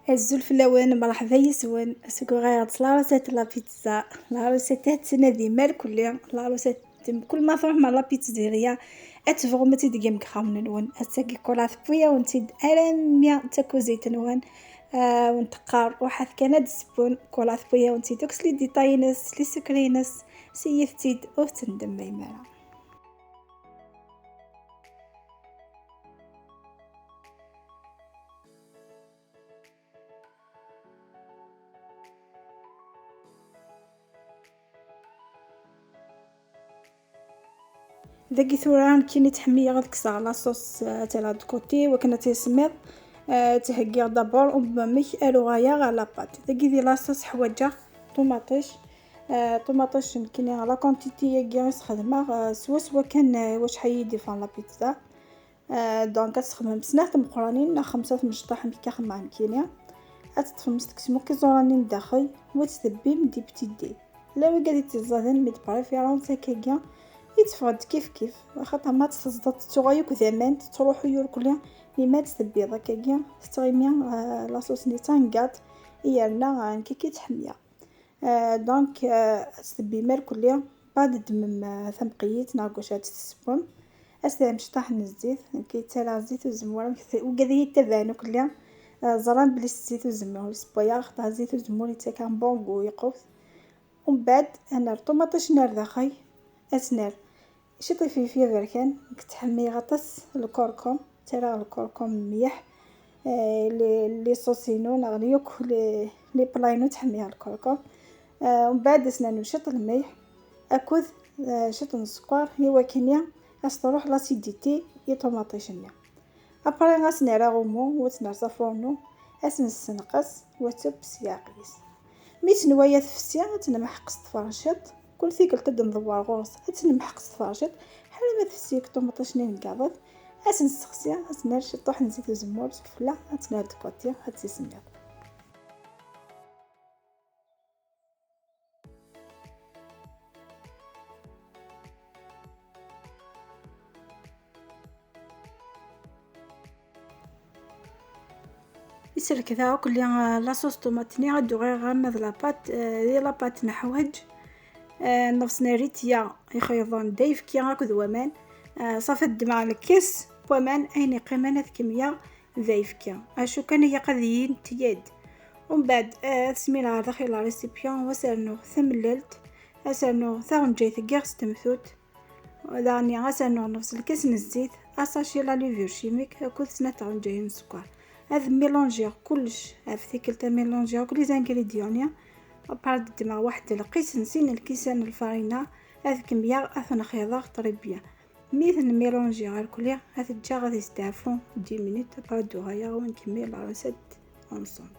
الزلف اللون مرحبا يسون سكوغير لاروسيت لا بيتزا لاروسيتات تنادي مال كليا لاروسيت كل ما تروح مع لا بيتزيريا اتفغ ما تيدقم خامن نون اتساقي كولات بويا ونتيد ارميا تاكو زيت نون ونتقار واحد كان سبون كولات بويا ونتيد دوكس لي ديطاينس لي سكرينس سيفتيد وتندم ميمالا. ذاكي ثوران كيني تحمية غاد كسا لاصوص تاع هاد كوتي وكنا تيسميض تهكيغ دابور وبميك الوغايا غا لاباط ذاكي دي لاصوص حوايجه طوماطيش طوماطيش كيني لا كونتيتي كاع نستخدمها سوا كان واش حيدي فان لا بيتزا دونك تستخدم بسنات مقرانين خمسة مشطاح كاع مع كينيا تتفمس تكسمو كي زورانين داخل وتثبي مدي بتيدي لا وقادي تزادن ميد بريفيرونس كاع يتفرد كيف واخا طماط تصدط تغيك زمان تروحو يور كلها لما تثبي هكاكيا تغيميا لاصوص نيتان قاد يالنا كي تحميا دونك تثبي مال كلها بعد دمم ثمقيت ناقوشات السبون اسلام شطاح الزيت كي تلا الزيت وزموره وقادي يتبانو كلها زران بلي الزيت وزموره سبويا خطا الزيت وزموري تا كان بونغو يقوس ومن بعد انا الطوماطيش نار داخل اسنار شطي فيه بركان كتحمي غطس الكركم ترى الكركم مليح لي صوصينو نغليوك لي بلاينو تحميها الكركم ومن بعد سنانو شط الملح اكوذ شط السكر هو كينيا اش تروح لاسيديتي طوماطيشنيا ابري غاسنارا غومو وتنار صافورنو اسنقص وتبس ياقيس ميت نوايا تفسيا تنمحق فرشط كل ثيكل تدم ضوار غوص تنمحق فرشط حال ما تفسيك طوماطيش نقابض اسنسخسيا اسنار شطوح نزيد زمور فلا اسنار دكوتي هتسميات يصير كذا كل لاصوص طوماطني غادو غير غامض لاباط دي لاباط نحوج نفس ناريتيا يخيضون دايف كي هاكذ ومان صافي الدمع الكيس ومان اين قيمانات كمية ضايف كي اشو كان هي قضيين تياد ومن بعد سمينا داخل ريسيبيون وسرنو ثمللت اسرنو ثاون جايت كيغ ستمثوت داني غسرنو نفس الكيس نزيت اساشي لا ليفير شيميك كل سنة تاون جايين سكر هذا ميلونجير كلش عرفتي كلتا ميلونجير كل زانغريديون بعد دمع واحد القيس نسين الكيسان الفارينة هذا كمية اثنا خيار طريبيا مثل ميلونجير الكلية هذا جا غادي يستعفو 10 مينوت بعد غايا ونكمل على 7 اونصون.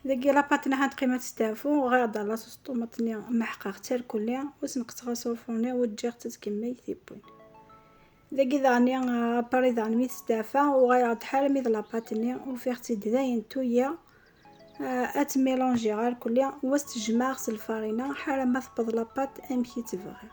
داكي لاباطني هاد قيمة ستافو غادا لاصوص طوماطني محقا غتر كلها وسنقطها سوفوني وتجي تتكمي ثيبون داكي داني باري داني ميت ستافا وغايا حال ميد لاباطني وفيه تداين تويا اتميلونجي غير كلها واستجمع الفارينه حال ما تبض لاباط امشي تبغي.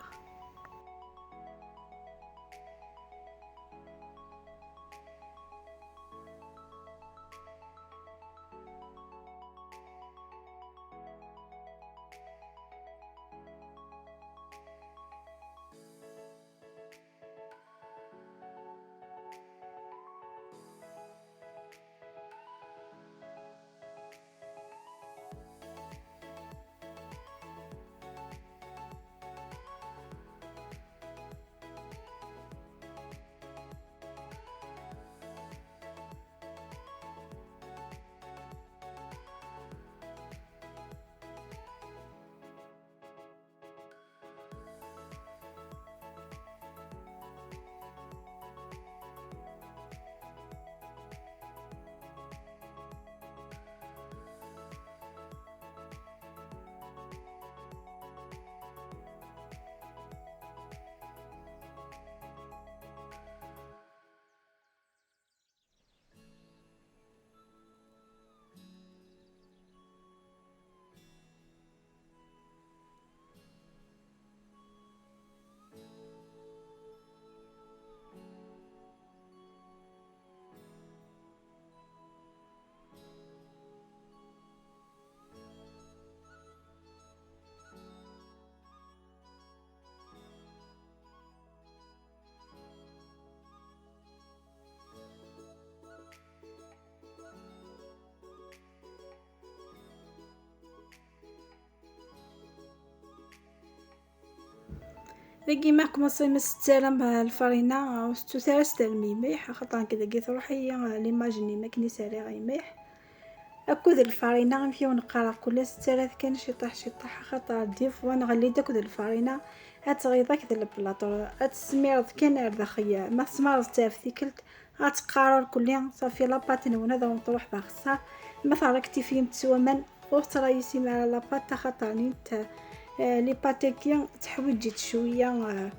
داكي ما كومونسي ما ستالم الفرينه وستو ثلاث المليح خاطر كي تروحي ليماجيني ما كني سالي غيميح اكود الفرينه غنمشيو نقرا كل 6000 كان شي طاح خاطر دي فوا نغلي داكود الفرينه هتغيضك د البلاطو هتسميرض كان داخيا ما تسمرض تافتيكلت غتقارر كليا صافي لاباط نون هذا ونطروح باغصا مثلا كتي فيهم تسومن وترايسي مع لاباط خاطر نيت لي باتيكيا تحويجي شويه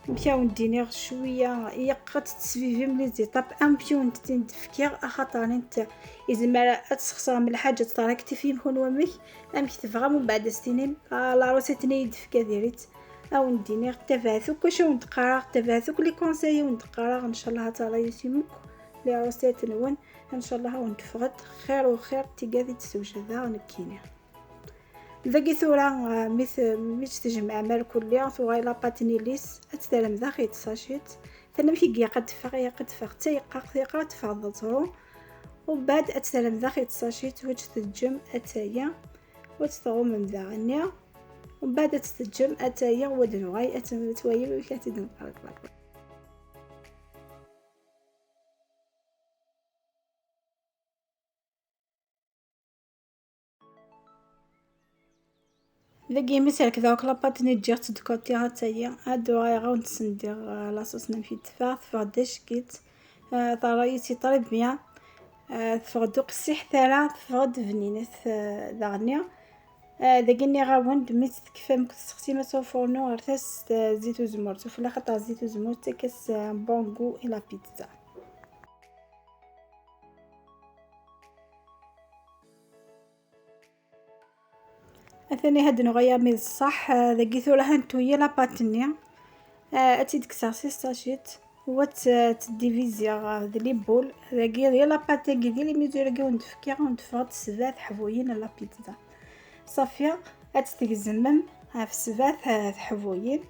نمشيو ندينيغ شويه يقات تسفيفي من لي زيطاب نمشيو ندفكير خاطر نتا يزمر تسخسر من الحاجه تراكتي فين هون ومك امشي تفغى من بعد سنين لا روسيتني يدفكا ديريت او ندينيغ تفاثو كلشي ونتقرا تفاثو لي كونساي ونتقرا ان شاء الله ترى يسمك لي روسيت نون ان شاء الله ونتفغد خير وخير تيقادي تسوجدا نكيني ذاكي ثورا ميت تجمع مال كليا ثورا لاباطني ليس اتسلم ذاك يتصاشيت فنمشي قد فغ تيقا تفضل زرو وبعد اتسلم ذاك يتصاشيت وجه تجم اتايا وتطغو من ذاغنيا وبعد تتجم اتايا ودنوغاي اتمتويا وكاتدن قرق ذاكي مثال كذا لاباطني تجي تدكوتي هاتايا هادو غايغا ونتسندير لاصوص نمشي تفاغ داش كيت طرايتي طري بيان تفغدو قسيح ثلاث تفغد فنينات داغنيا داكي ني غاوند ميت كيفاه ممكن تسختي ما سوفورنو غرتاس زيت وزمور في خاطر زيت وزمور تكاس بونغو الى بيتزا اثاني هاد نغيا ميز الصح داكي ثولا هانتويا لاباطني اتي دكساسي ساشيت وات تديفيزيا هاد لي بول داكي ديال لاباطي ديال لي ميزوركي وندفكيها وندفغط سبات حبويين لا بيتزا صافيه اتستجزمم في سبات حبويين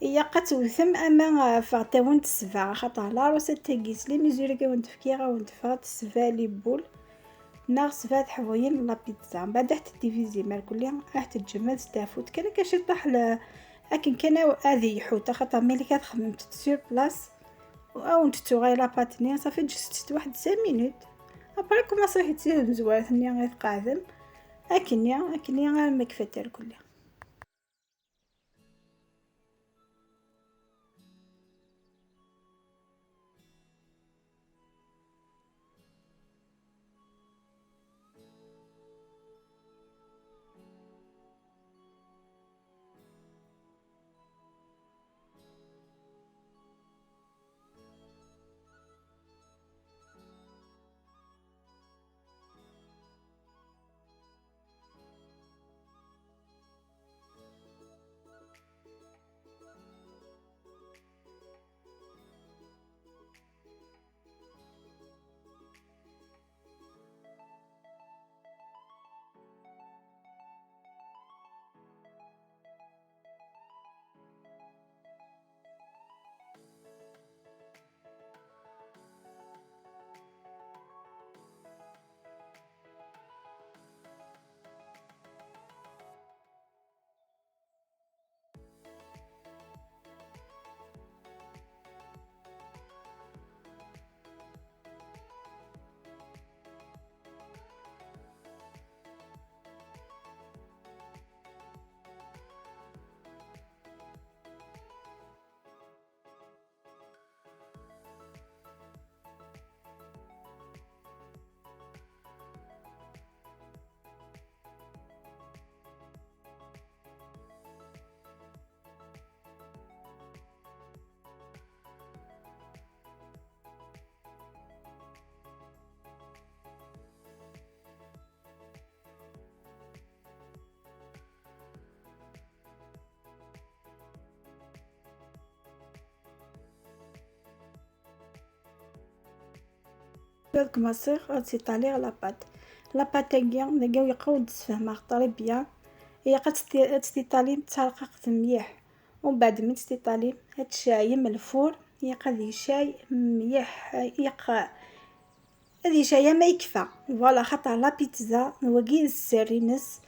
هي قتوثم اما فغتاون تسبع خاطر لا روسيت تاكيس لي ميزوركي وندفكيها وندفغط سبا لي بول ناغ سبات حبويين لا بيتزا من بعد حتى ديفيزي مال كليا راح تتجمد ستافوت كان كاشي طاح لكن كان هذه يحوت خاطر ملي كتخمم سور بلاص او نتو غير لاباطني صافي جست واحد 5 مينوت ابري كوما صحيت تسير زوارتني غير قادم اكني غير ما كفاتها الكل. هذاك مصيغ غتسيطالي على لاباط. لاباط تاكيا يقود تفهمها خطري بيان. هي تستيطالي تسرقق مليح، ومن بعد من تستيطالي هتشاي من الفور. هي قد شاي مليح هذه شايه ما يكفى. فوالا خاطر لا بيتزا هو كي السرينس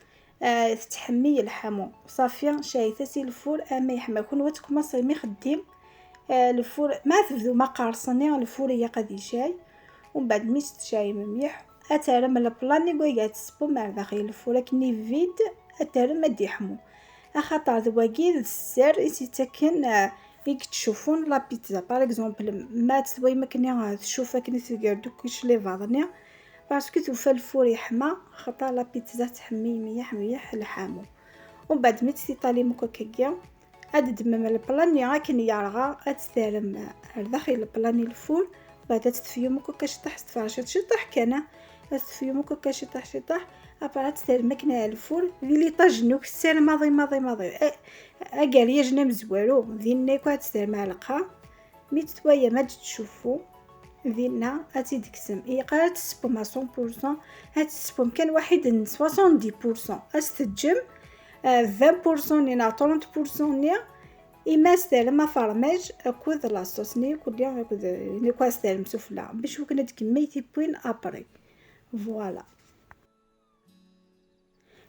تحمي الحمو صافي شاي تسي الفور اما يحمى كون واتكم مصري مي خديم. الفور ما تبدو ما قارصني الفور هي قد شاي. ومن بعد ميت شاي مليح اترم البلاني كوي تسبو مع داخل الفور كني فيد اترم ما ديحمو. خاطر ذواكي السر يسي تاكن كيك تشوفون لا بيتزا باغ اكزومبل ما تسوي مكني تشوفها كني تقدر دوكش لي فاضني باسكو توفى الفور يحمى خاطر لا بيتزا تحمي مليح الحامو. ومن بعد مي تسيطالي مكوكاكيا عاد دمم البلاني راكن يارغا اتسترم داخل البلاني الفور. بعد تطفيو مكوكا شطح كان تطفيو مكوكا شطح ابرا تسترم مكنه الفور في لي طاجنوك السير ماضي اقال جنام زوالو ذينا كوا تسترم علقها مي تتويا ما تشوفو ذينا هاتي ديكسم هي قالت تسبوم 100% هات تسبوم كان واحد 70% استجم 20% نينا 30% نيا إما استلم فرماج أكود لاصوص ني كل يوم أكود نيكوا استلم سفلى باش وكنا تكميتي بوين أبري. فوالا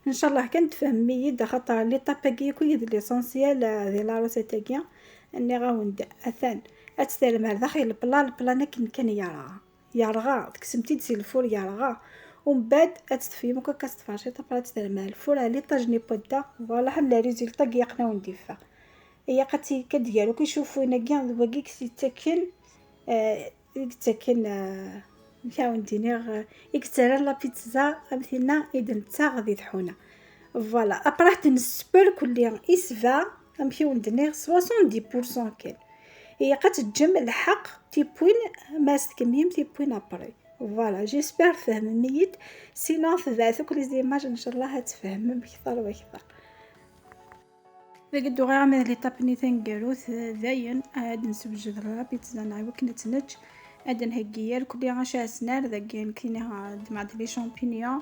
ان شاء الله كنت فهمي خاطر لي طاباكي كويد ليسونسيال ديال لا روسيتاكيا اني غاوند اثان اتستلم على داخل البلا كان يارغا تكسمتي تسي الفور يارغا. ومن بعد اتستفي مكا كاستفاشي طابا تستلم على الفور على طاجني بودا. فوالا حنا ريزولطا يقنا ونديفا هي قتي كديالو كيشوفونا كاع دواكي كسي تاكن تاكن نحاول ندير اكسترا لا بيتزا مثلنا اذا نتا غادي تحونا. فوالا ابرا تنسبر كل اسفا نمشيو ندير 70% كان هي قتجم الحق تي بوين ماست كميم تي بوين ابري. فوالا جيسبر فهم ميت سينو في كل زيماج ان شاء الله هتفهم بكثر وكثر. فقدو غير من لي طابني تنقروث داين عاد نسبج ذرا بيتزا نعاود كنتنج عاد نهكيا الكل غاشا سنار ذاك كاينه مع لي شامبينيون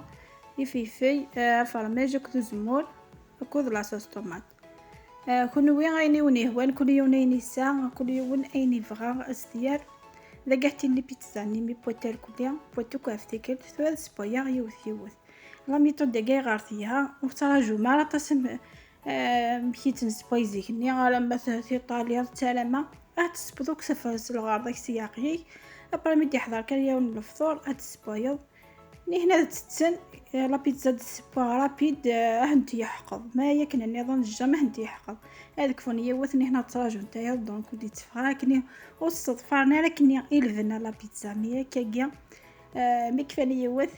يفيفي فرماج كد زمور كود لاصوص طوماط كل وين غيني ونهوان كل يوم نيسا كل يوم ايني فغا استيار ذاك لي بيتزا نيمي بوتر كليا بوتو كافتيكل ثلاث سبايا يوث لا ميثود داكي غارثيها وتراجو ما تصم مشيت نسباي زيكني على مثلا في ايطاليا تالما تسبدوك سفاس الغار داك السياقي ابرا ميدي حضر كان يوم الفطور تسبايض ني هنا تتسن لا بيتزا دسبا رابيد هنتي يحقض ما يكن النظام الجامع هنتي يحقض هذيك فونيه وثني هنا تراجو نتايا دونك ودي تفراكني وصدفرنا لكني الفنا لا بيتزا مي كاكيا مي كفاني يوث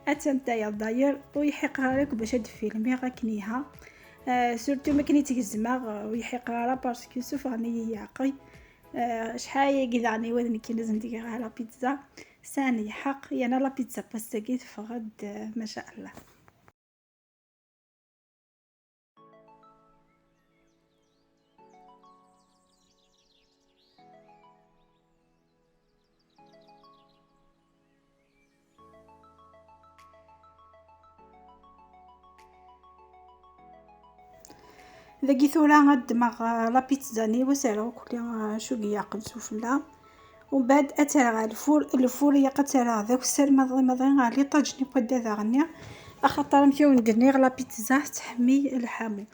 اتنتايا داير ويحقها لك باش هاد الفيلم غاكنيها سورتو ما كنيت الزماغ ويحقها راه باسكو سوف راني يعقي شحال كيدعني وذني كي لازم ندير على بيتزا ثاني حق يعني لا بيتزا باستاكيت فغد ما شاء الله. ذاكي ثورا غدمغ لا بيتزا ني وسالو كل شو ياقل سفلا. ومن بعد اترى الفور يقترى ذاك السر ماضي غالي طاجني بدا ذاغني اخاطر مشيو ندير لا بيتزا تحمي الحامو.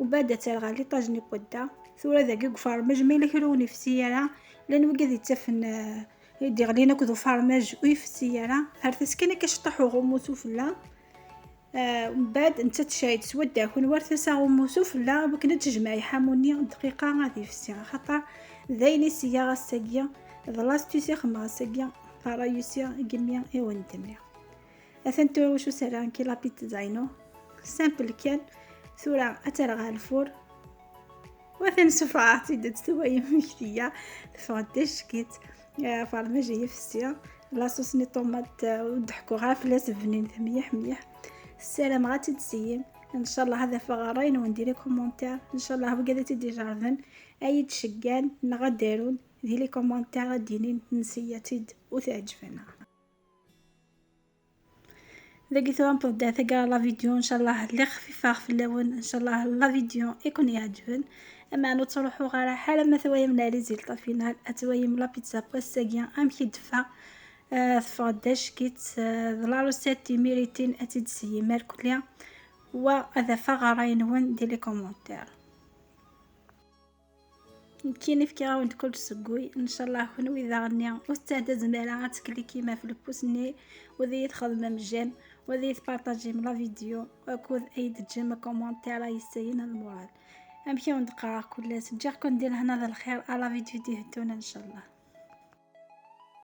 ومن بعد اترى غالي طاجني بدا ثورا ذاك فرماج ما لكروني في السياره لان وكادي تفن يدير لينا كذو فرماج وي في السياره هرتس كان كشطحو غموسو فلا. ومن بعد انت تشايد سودا كون ورثه غموسو فلا بكنا تجمعي حاموني دقيقه غادي في السياره خاطر ذايني السياره الساقيه ضلاستي سي خماسيا فرايسيا جميع ايوان دميا اثنتو وشو سران كي لا بيتزاينو سامبل كان ثورا اترغى الفور وثن سفراتي دتسوي مشتيه فغدش كيت فرماجي في السيا لاصوص ني طوماط وضحكو غافلاس بنين مليح السلام غاتي تزين ان شاء الله. هذا فغارين وندير كومونتير ان شاء الله بقى تدي جاردن اي تشقان نغدارون ديري كومونتير دينين نسيتيد وتعجبنا. اذا قلتوا نبدا تلقى لا فيديو ان شاء الله اللي خفيفه في اللون ان شاء الله لا فيديو يكون يعجبن. اما انو تروحوا غير حاله ما ثوايم لا ريزلت فينال اتوايم لا بيتزا بوساكيا امشي دفا تفاداش كيت لا روسيت ميريتين اتدسي ماركوليا وهذا فغراين وين دير لي كومونتير كاين في كراوند كل سقوي ان شاء الله كون اذا غنيا واستعدى زماله غتكلي كيما في البوسني وذي تخدم مجان وذي تبارطاجي لا فيديو وكود اي تجمع كومونتير يسين المورال. نمشيو نقرا كل سجاكم ندير هنا الخير على فيديو ديهتونا ان شاء الله.